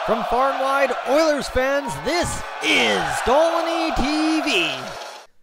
From far and wide, Oilers fans, this is Dolynny TV.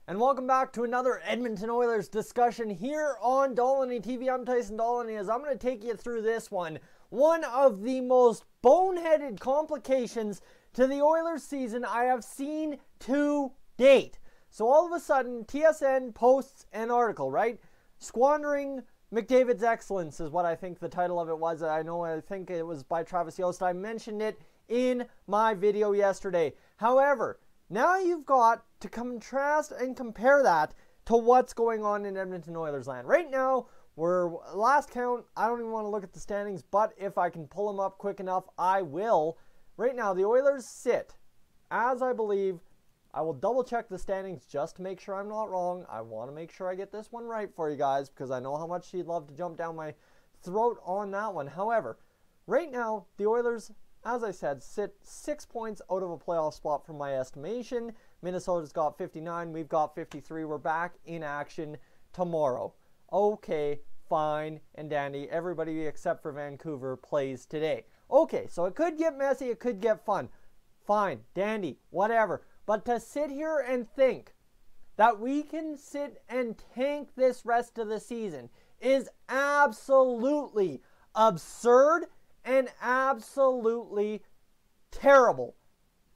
And welcome back to another Edmonton Oilers discussion here on Dolynny TV. I'm Tyson Dolynny, as I'm going to take you through this one. One of the most boneheaded complications to the Oilers season I have seen to date. So all of a sudden, TSN posts an article, right? Squandering McDavid's excellence is what I think the title of it was. I think it was by Travis Yost. I mentioned it in my video yesterday. However, now you've got to contrast and compare that to what's going on in Edmonton Oilers land. Right now, we're last count, I don't even want to look at the standings, but if I can pull them up quick enough, I will. Right now, the Oilers sit, as I believe, I will double check the standings just to make sure I'm not wrong. I want to make sure I get this one right for you guys because I know how much you'd love to jump down my throat on that one. However, right now, the Oilers, as I said, sit 6 points out of a playoff spot from my estimation. Minnesota's got 59. We've got 53. We're back in action tomorrow. Okay, fine and dandy. Everybody except for Vancouver plays today. Okay, so it could get messy. It could get fun. Fine, dandy, whatever. But to sit here and think that we can sit and tank this rest of the season is absolutely absurd and absolutely terrible.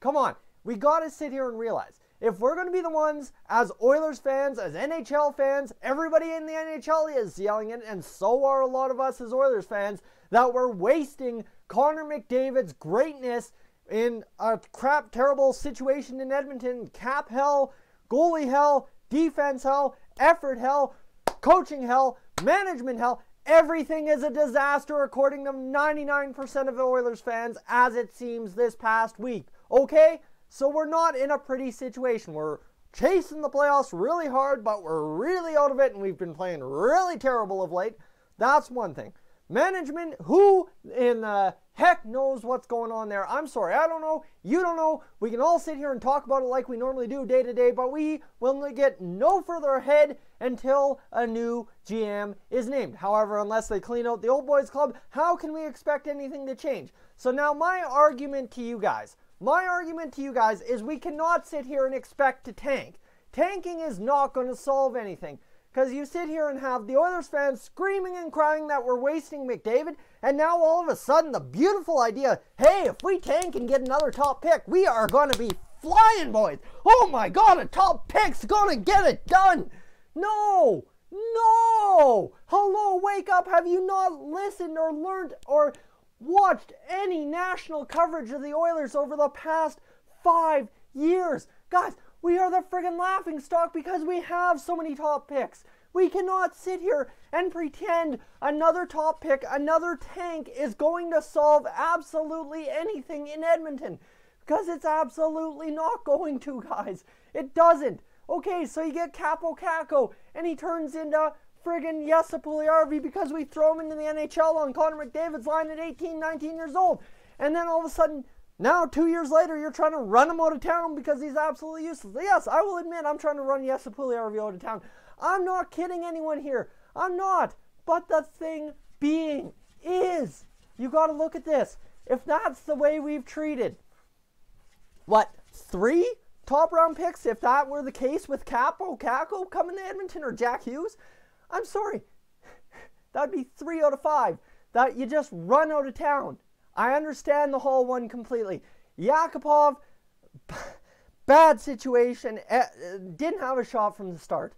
Come on, we got to sit here and realize if we're going to be the ones as Oilers fans, as NHL fans, everybody in the NHL is yelling it, and so are a lot of us as Oilers fans, that we're wasting Connor McDavid's greatness in a crap, terrible situation in Edmonton. Cap hell, goalie hell, defense hell, effort hell, coaching hell, management hell. Everything is a disaster according to 99% of the Oilers fans, as it seems this past week. Okay? So we're not in a pretty situation. We're chasing the playoffs really hard, but we're really out of it, and we've been playing really terrible of late. That's one thing. Management, who in the heck knows what's going on there? I'm sorry, I don't know. You don't know. We can all sit here and talk about it like we normally do day to day, but we will get no further ahead until a new GM is named. However, unless they clean out the old boys club, how can we expect anything to change? So now my argument to you guys is we cannot sit here and expect to tank. Tanking is not going to solve anything. Because you sit here and have the Oilers fans screaming and crying that we're wasting McDavid, and now all of a sudden the beautiful idea, hey, if we tank and get another top pick, we are going to be flying, boys. Oh my God, a top pick's going to get it done. No, no. Hello, wake up. Have you not listened or learned or watched any national coverage of the Oilers over the past 5 years? Guys, we are the friggin' laughing stock because we have so many top picks. We cannot sit here and pretend another top pick, another tank is going to solve absolutely anything in Edmonton. Because it's absolutely not going to, guys. It doesn't. Okay, so you get Capo Caco and he turns into friggin' Jesse Puljujärvi because we throw him into the NHL on Connor McDavid's line at 18, 19 years old. And then all of a sudden, now, 2 years later, you're trying to run him out of town because he's absolutely useless. Yes, I will admit I'm trying to run Jesse Puljujärvi out of town. I'm not kidding anyone here. I'm not. But the thing being is, you got to look at this. If that's the way we've treated, what, 3 top-round picks, if that were the case with Capo Caco coming to Edmonton or Jack Hughes, I'm sorry. That would be 3 out of 5 that you just run out of town. I understand the Hall one completely. Yakupov, bad situation, didn't have a shot from the start.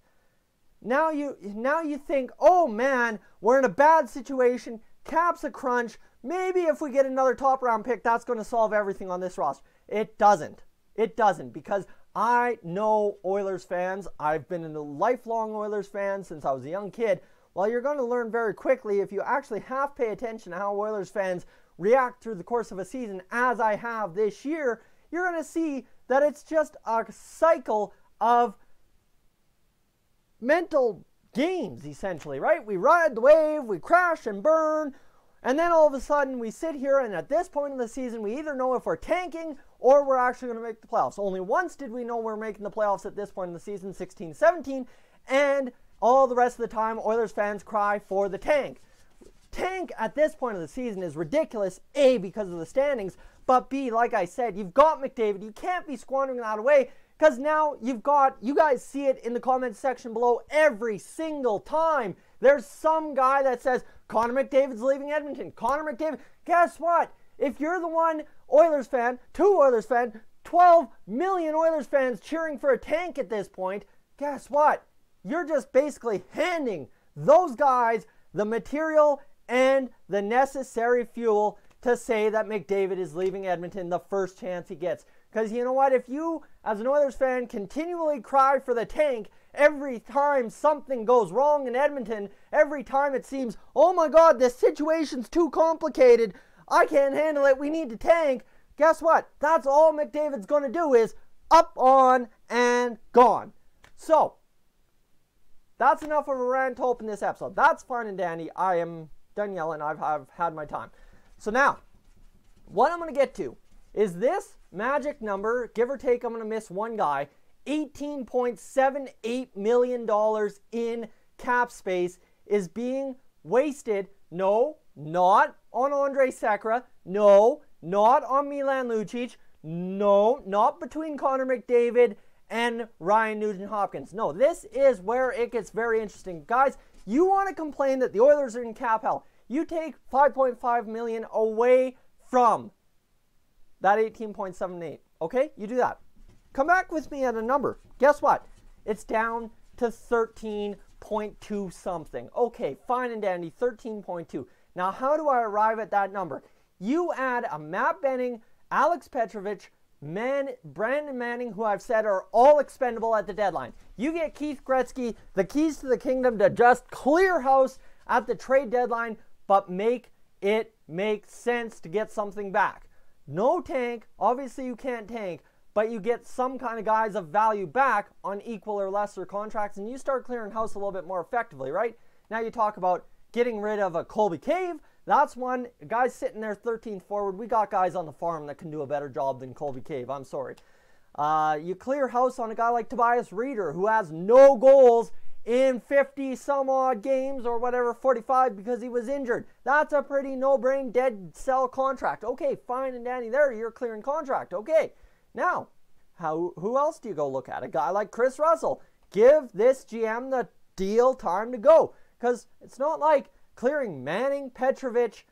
Now you think, oh man, we're in a bad situation, Cap's a crunch, maybe if we get another top round pick, that's going to solve everything on this roster. It doesn't. It doesn't, because I know Oilers fans. I've been a lifelong Oilers fan since I was a young kid. Well, you're going to learn very quickly if you actually half pay attention to how Oilers fans react through the course of a season, as I have this year, you're going to see that it's just a cycle of mental games, essentially, right? We ride the wave, we crash and burn, and then all of a sudden we sit here, and at this point in the season, we either know if we're tanking or we're actually going to make the playoffs. Only once did we know we're making the playoffs at this point in the season, 16-17, and all the rest of the time, Oilers fans cry for the tank. Tank at this point of the season is ridiculous, A, because of the standings, But B, like I said, you've got McDavid. You can't be squandering that away, because now you guys see it in the comments section below every single time. There's some guy that says, Connor McDavid's leaving Edmonton. Connor McDavid. Guess what? If you're the one Oilers fan, 2 Oilers fan, 12 million Oilers fans cheering for a tank at this point, guess what? You're just basically handing those guys the material and the necessary fuel to say that McDavid is leaving Edmonton the first chance he gets. Because you know what? If you, as an Oilers fan, continually cry for the tank every time something goes wrong in Edmonton, every time it seems, oh my God, this situation's too complicated, I can't handle it, we need to tank, guess what? That's all McDavid's going to do is up, on, and gone. So, that's enough of a rant to open this episode. That's fine and dandy. I am done yelling. I've had my time. So now, what I'm going to get to is this magic number, give or take, I'm going to miss one guy, $18.78 million in cap space is being wasted. No, not on Andrej Sekera. No, not on Milan Lucic. No, not between Connor McDavid and Ryan Nugent-Hopkins. No, this is where it gets very interesting. Guys, you want to complain that the Oilers are in cap hell. You take $5.5 million away from that 18.78. Okay? You do that. Come back with me at a number. Guess what? It's down to 13.2 something. Okay, fine and dandy, 13.2. Now, how do I arrive at that number? You add a Matt Benning, Alex Petrovic, Brandon Manning, who I've said are all expendable at the deadline. You get Keith Gretzky, the keys to the kingdom to just clear house at the trade deadline, but make it make sense to get something back. No tank. Obviously, you can't tank, but you get some kind of guys of value back on equal or lesser contracts, and you start clearing house a little bit more effectively, right? Now you talk about getting rid of a Colby Cave. That's one. Guys sitting there 13th forward. We got guys on the farm that can do a better job than Colby Cave. I'm sorry. You clear house on a guy like Tobias Reeder, who has no goals in 50 some odd games or whatever, 45, because he was injured. That's a pretty no-brain dead cell contract. Okay, fine and dandy there. You're clearing contract. Okay. Now, who else do you go look at? A guy like Chris Russell. Give this GM the deal time to go. Because it's not like clearing Manning, Petrovic,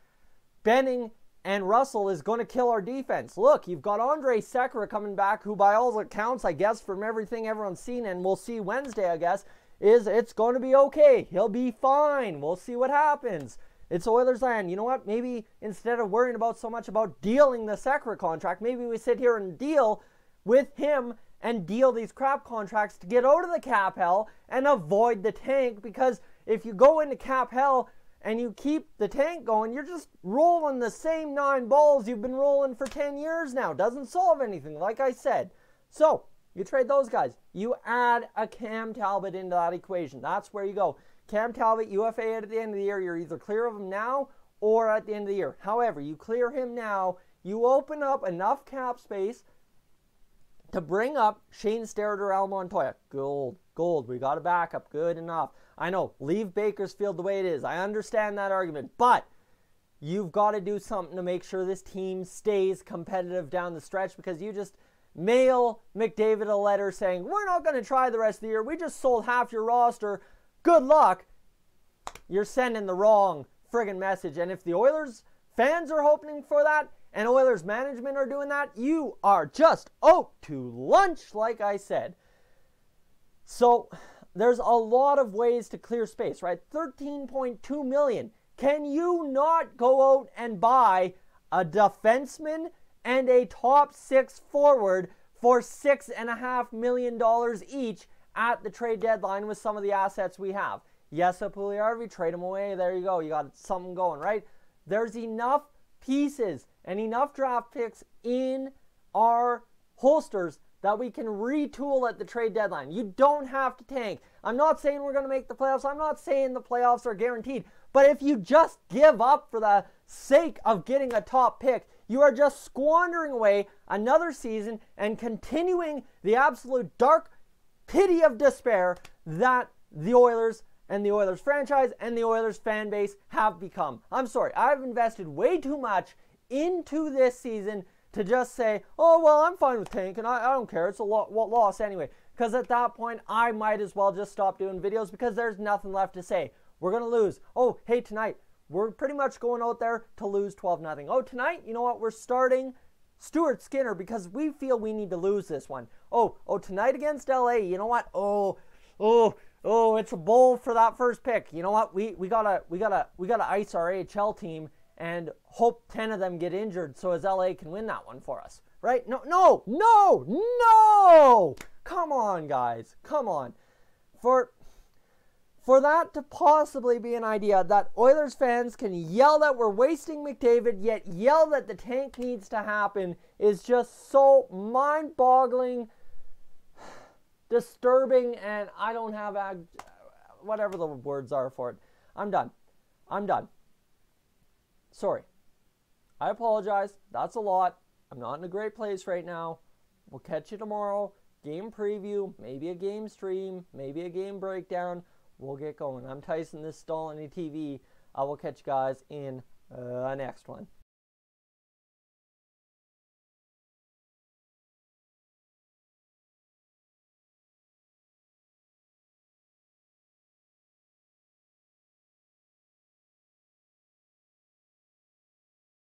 Benning, and Russell is going to kill our defense. Look, you've got Andrej Sekera coming back, who by all accounts, I guess, from everything everyone's seen, and we'll see Wednesday, I guess, is it's going to be okay. He'll be fine. We'll see what happens. It's Oilers land. You know what? Maybe instead of worrying about so much about dealing the Sekera contract, maybe we sit here and deal with him and deal these crap contracts to get out of the cap hell and avoid the tank, because if you go into cap hell and you keep the tank going, you're just rolling the same 9 balls you've been rolling for 10 years now. Doesn't solve anything, like I said. So, you trade those guys. You add a Cam Talbot into that equation. That's where you go. Cam Talbot, UFA at the end of the year. You're either clear of him now or at the end of the year. However, you clear him now, you open up enough cap space to bring up Shane Sterrett or Al Montoya. Gold. We got a backup. Good enough. I know, leave Bakersfield the way it is. I understand that argument, but you've got to do something to make sure this team stays competitive down the stretch, because you just mail McDavid a letter saying, we're not going to try the rest of the year. We just sold half your roster. Good luck. You're sending the wrong friggin' message. And if the Oilers fans are hoping for that and Oilers management are doing that, you are just out to lunch, like I said. So there's a lot of ways to clear space, right? $13.2 million. Can you not go out and buy a defenseman and a top 6 forward for $6.5 million each at the trade deadline with some of the assets we have? Yes, Puljujärvi, trade him away. There you go. You got something going, right? There's enough pieces and enough draft picks in our holsters that we can retool at the trade deadline. You don't have to tank. I'm not saying we're going to make the playoffs. I'm not saying the playoffs are guaranteed. But if you just give up for the sake of getting a top pick, you are just squandering away another season and continuing the absolute dark pity of despair that the Oilers and the Oilers franchise and the Oilers fan base have become. I'm sorry, I've invested way too much into this season to just say, oh, well, I'm fine with tanking. I don't care. It's a loss anyway. Because at that point, I might as well just stop doing videos because there's nothing left to say. We're going to lose. Oh, hey, tonight, we're pretty much going out there to lose 12-0. Oh, tonight, you know what? We're starting Stuart Skinner because we feel we need to lose this one. Oh, tonight against LA, you know what? Oh, it's a bowl for that first pick. You know what? We gotta ice our AHL team and hope 10 of them get injured so as LA can win that one for us. Right? No! Come on, guys. Come on. For that to possibly be an idea that Oilers fans can yell that we're wasting McDavid, yet yell that the tank needs to happen is just so mind-boggling, disturbing, and I don't have whatever the words are for it. I'm done. Sorry. I apologize. That's a lot. I'm not in a great place right now. We'll catch you tomorrow. Game preview, maybe a game stream, maybe a game breakdown. We'll get going. I'm Tyson. This is Dolynny TV. I will catch you guys in the next one.